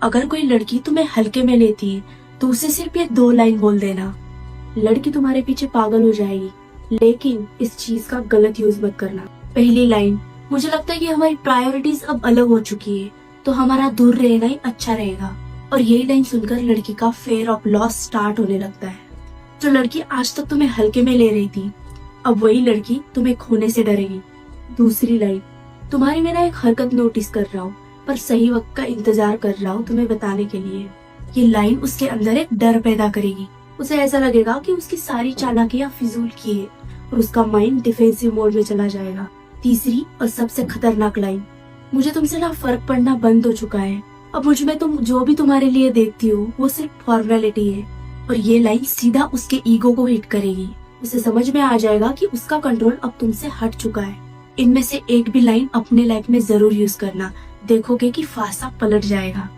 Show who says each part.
Speaker 1: अगर कोई लड़की तुम्हें हल्के में लेती है तो उसे सिर्फ ये 2 लाइन बोल देना। लड़की तुम्हारे पीछे पागल हो जाएगी, लेकिन इस चीज का गलत यूज मत करना। पहली लाइन, मुझे लगता है कि हमारी प्रायोरिटीज अब अलग हो चुकी है, तो हमारा दूर रहना ही अच्छा रहेगा। और यही लाइन सुनकर लड़की का फेयर ऑफ लॉस स्टार्ट होने लगता है। जो लड़की आज तक तुम्हें हल्के में ले रही थी, अब वही लड़की तुम्हें खोने से डरेगी। दूसरी लाइन, तुम्हारी मेरा एक हरकत नोटिस कर रहा हूँ, पर सही वक्त का इंतजार कर रहा हूँ तुम्हें बताने के लिए। ये लाइन उसके अंदर एक डर पैदा करेगी। उसे ऐसा लगेगा कि उसकी सारी चालाकियां फिजूल की है और उसका माइंड डिफेंसिव मोड में चला जाएगा। तीसरी और सबसे खतरनाक लाइन, मुझे तुमसे ना फर्क पड़ना बंद हो चुका है, अब मुझ में तुम जो भी तुम्हारे लिए देखती हो वो सिर्फ फॉर्मेलिटी है। और ये लाइन सीधा उसके ईगो को हिट करेगी। उसे समझ में आ जाएगा कि उसका कंट्रोल अब तुमसे हट चुका है। इनमें से एक भी लाइन अपने लाइफ में जरूर यूज करना, देखोगे कि फासा पलट जाएगा।